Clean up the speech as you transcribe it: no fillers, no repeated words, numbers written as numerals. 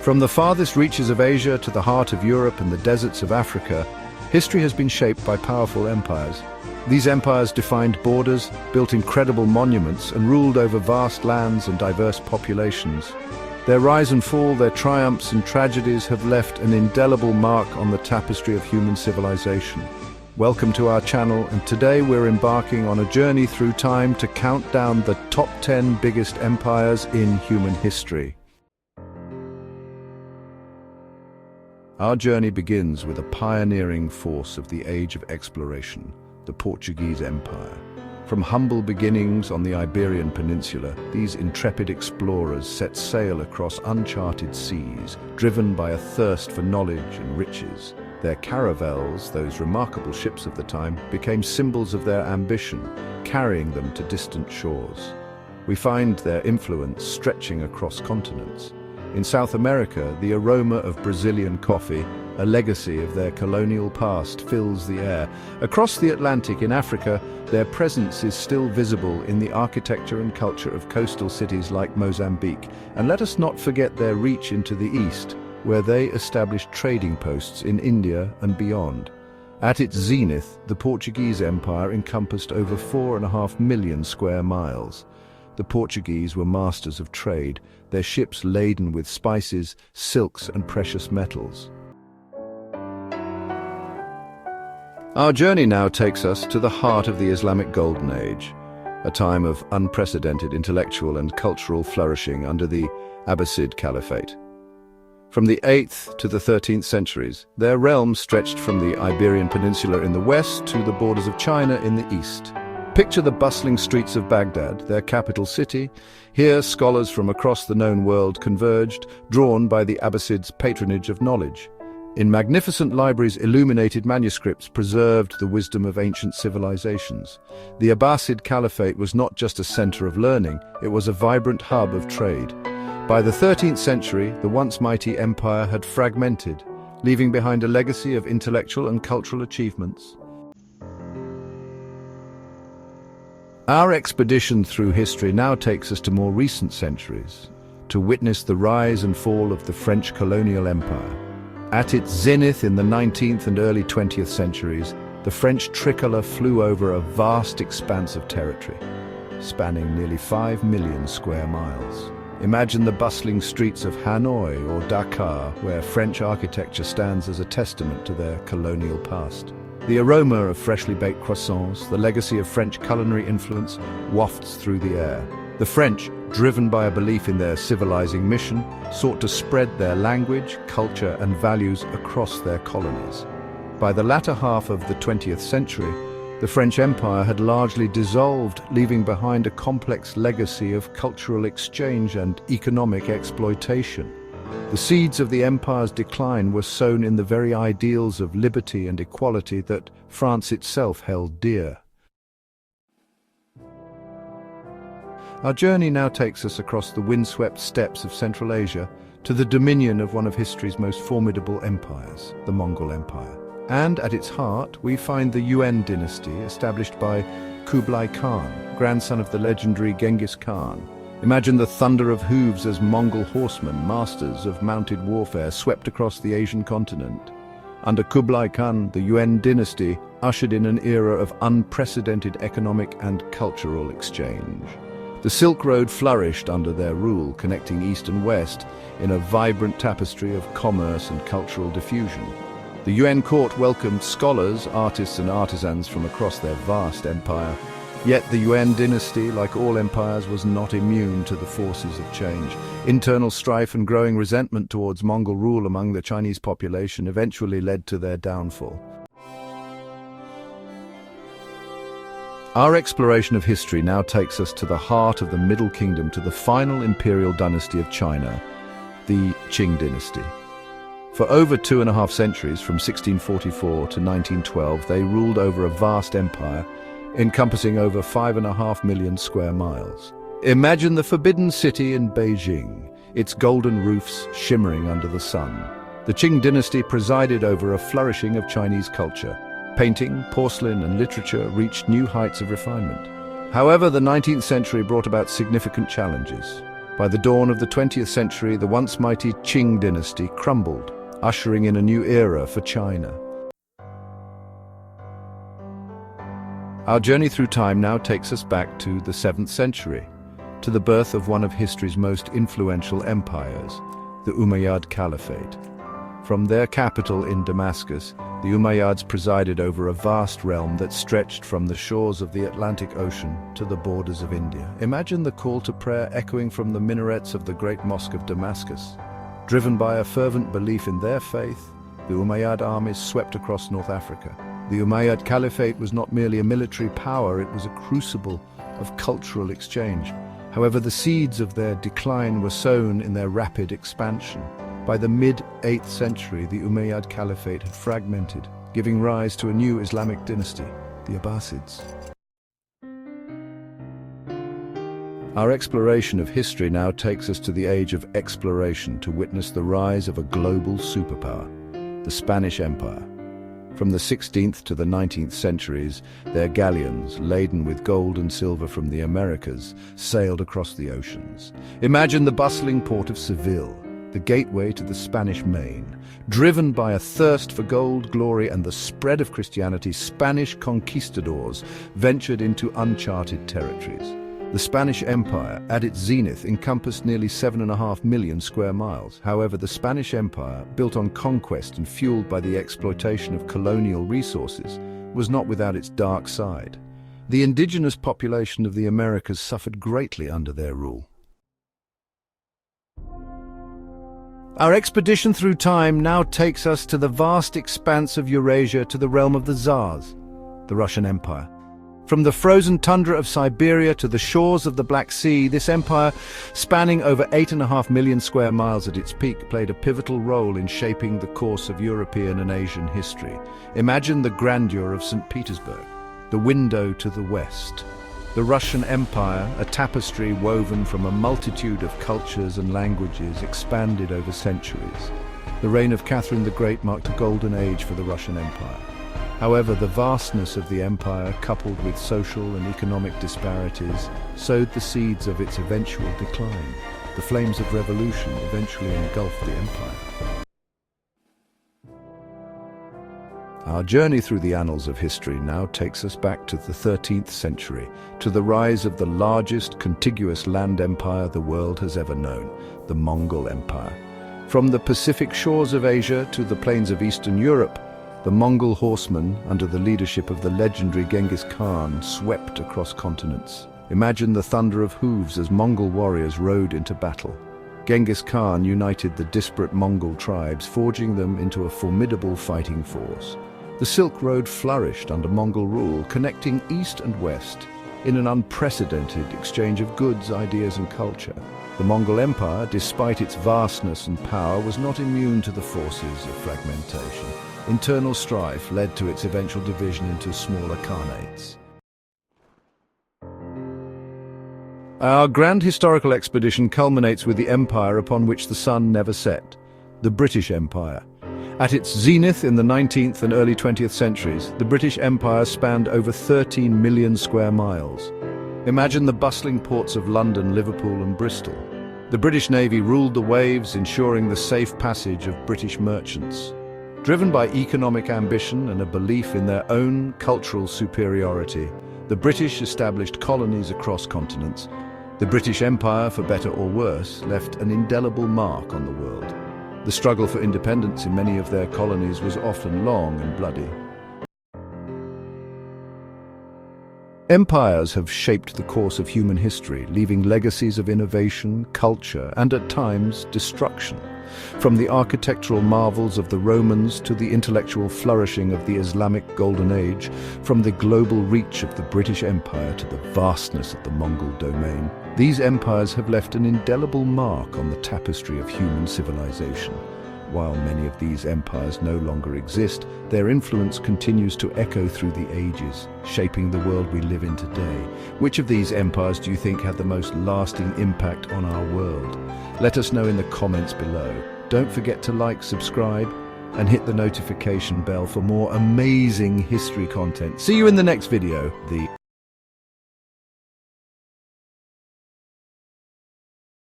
From the farthest reaches of Asia to the heart of Europe and the deserts of Africa, history has been shaped by powerful empires. These empires defined borders, built incredible monuments, and ruled over vast lands and diverse populations. Their rise and fall, their triumphs and tragedies have left an indelible mark on the tapestry of human civilization. Welcome to our channel, and today we're embarking on a journey through time to count down the top 10 biggest empires in human history. Our journey begins with a pioneering force of the age of exploration, the Portuguese Empire. From humble beginnings on the Iberian Peninsula, these intrepid explorers set sail across uncharted seas, driven by a thirst for knowledge and riches. Their caravels, those remarkable ships of the time, became symbols of their ambition, carrying them to distant shores. We find their influence stretching across continents. In South America, the aroma of Brazilian coffee, a legacy of their colonial past, fills the air. Across the Atlantic in Africa, their presence is still visible in the architecture and culture of coastal cities like Mozambique. And let us not forget their reach into the east, where they established trading posts in India and beyond. At its zenith, the Portuguese Empire encompassed over 4.5 million square miles. The Portuguese were masters of trade, their ships laden with spices, silks, and precious metals. Our journey now takes us to the heart of the Islamic Golden Age, a time of unprecedented intellectual and cultural flourishing under the Abbasid Caliphate. From the 8th to the 13th centuries, their realm stretched from the Iberian Peninsula in the west to the borders of China in the east. Picture the bustling streets of Baghdad, their capital city. Here, scholars from across the known world converged, drawn by the Abbasids' patronage of knowledge. In magnificent libraries, illuminated manuscripts preserved the wisdom of ancient civilizations. The Abbasid Caliphate was not just a center of learning, it was a vibrant hub of trade. By the 13th century, the once mighty empire had fragmented, leaving behind a legacy of intellectual and cultural achievements. Our expedition through history now takes us to more recent centuries, to witness the rise and fall of the French colonial empire. At its zenith in the 19th and early 20th centuries, the French tricolour flew over a vast expanse of territory, spanning nearly 5 million square miles. Imagine the bustling streets of Hanoi or Dakar, where French architecture stands as a testament to their colonial past. The aroma of freshly baked croissants, the legacy of French culinary influence, wafts through the air. The French, driven by a belief in their civilizing mission, sought to spread their language, culture, and values across their colonies. By the latter half of the 20th century, the French Empire had largely dissolved, leaving behind a complex legacy of cultural exchange and economic exploitation. The seeds of the empire's decline were sown in the very ideals of liberty and equality that France itself held dear. Our journey now takes us across the windswept steppes of Central Asia to the dominion of one of history's most formidable empires, the Mongol Empire. And at its heart, we find the Yuan dynasty, established by Kublai Khan, grandson of the legendary Genghis Khan. Imagine the thunder of hooves as Mongol horsemen, masters of mounted warfare, swept across the Asian continent. Under Kublai Khan, the Yuan dynasty ushered in an era of unprecedented economic and cultural exchange. The Silk Road flourished under their rule, connecting east and west in a vibrant tapestry of commerce and cultural diffusion. The Yuan court welcomed scholars, artists, and artisans from across their vast empire. Yet the Yuan dynasty, like all empires, was not immune to the forces of change. Internal strife and growing resentment towards Mongol rule among the Chinese population eventually led to their downfall. Our exploration of history now takes us to the heart of the Middle Kingdom, to the final imperial dynasty of China, the Qing dynasty. For over 2.5 centuries, from 1644 to 1912, they ruled over a vast empire encompassing over 5.5 million square miles. Imagine the Forbidden City in Beijing, its golden roofs shimmering under the sun. The Qing dynasty presided over a flourishing of Chinese culture. Painting, porcelain, and literature reached new heights of refinement. However, the 19th century brought about significant challenges. By the dawn of the 20th century, the once mighty Qing dynasty crumbled, ushering in a new era for China. Our journey through time now takes us back to the 7th century, to the birth of one of history's most influential empires, the Umayyad Caliphate. From their capital in Damascus, the Umayyads presided over a vast realm that stretched from the shores of the Atlantic Ocean to the borders of India. Imagine the call to prayer echoing from the minarets of the Great Mosque of Damascus. Driven by a fervent belief in their faith, the Umayyad armies swept across North Africa. The Umayyad Caliphate was not merely a military power, it was a crucible of cultural exchange. However, the seeds of their decline were sown in their rapid expansion. By the mid-8th century, the Umayyad Caliphate had fragmented, giving rise to a new Islamic dynasty, the Abbasids. Our exploration of history now takes us to the age of exploration to witness the rise of a global superpower, the Spanish Empire. From the 16th to the 19th centuries, their galleons, laden with gold and silver from the Americas, sailed across the oceans. Imagine the bustling port of Seville, the gateway to the Spanish Main. Driven by a thirst for gold, glory, and the spread of Christianity, Spanish conquistadors ventured into uncharted territories. The Spanish Empire, at its zenith, encompassed nearly 7.5 million square miles. However, the Spanish Empire, built on conquest and fueled by the exploitation of colonial resources, was not without its dark side. The indigenous population of the Americas suffered greatly under their rule. Our expedition through time now takes us to the vast expanse of Eurasia, to the realm of the Tsars, the Russian Empire. From the frozen tundra of Siberia to the shores of the Black Sea, this empire, spanning over 8.5 million square miles at its peak, played a pivotal role in shaping the course of European and Asian history. Imagine the grandeur of St. Petersburg, the window to the west. The Russian Empire, a tapestry woven from a multitude of cultures and languages, expanded over centuries. The reign of Catherine the Great marked a golden age for the Russian Empire. However, the vastness of the empire, coupled with social and economic disparities, sowed the seeds of its eventual decline. The flames of revolution eventually engulfed the empire. Our journey through the annals of history now takes us back to the 13th century, to the rise of the largest contiguous land empire the world has ever known, the Mongol Empire. From the Pacific shores of Asia to the plains of Eastern Europe, the Mongol horsemen, under the leadership of the legendary Genghis Khan, swept across continents. Imagine the thunder of hooves as Mongol warriors rode into battle. Genghis Khan united the disparate Mongol tribes, forging them into a formidable fighting force. The Silk Road flourished under Mongol rule, connecting east and west in an unprecedented exchange of goods, ideas, and culture. The Mongol Empire, despite its vastness and power, was not immune to the forces of fragmentation. Internal strife led to its eventual division into smaller khanates. Our grand historical expedition culminates with the empire upon which the sun never set, the British Empire. At its zenith in the 19th and early 20th centuries, the British Empire spanned over 13 million square miles. Imagine the bustling ports of London, Liverpool, and Bristol. The British Navy ruled the waves, ensuring the safe passage of British merchants. Driven by economic ambition and a belief in their own cultural superiority, the British established colonies across continents. The British Empire, for better or worse, left an indelible mark on the world. The struggle for independence in many of their colonies was often long and bloody. Empires have shaped the course of human history, leaving legacies of innovation, culture, and at times, destruction. From the architectural marvels of the Romans to the intellectual flourishing of the Islamic Golden Age, from the global reach of the British Empire to the vastness of the Mongol domain, these empires have left an indelible mark on the tapestry of human civilization. While many of these empires no longer exist, their influence continues to echo through the ages, shaping the world we live in today. Which of these empires do you think had the most lasting impact on our world? Let us know in the comments below. Don't forget to like, subscribe, and hit the notification bell for more amazing history content. See you in the next video. The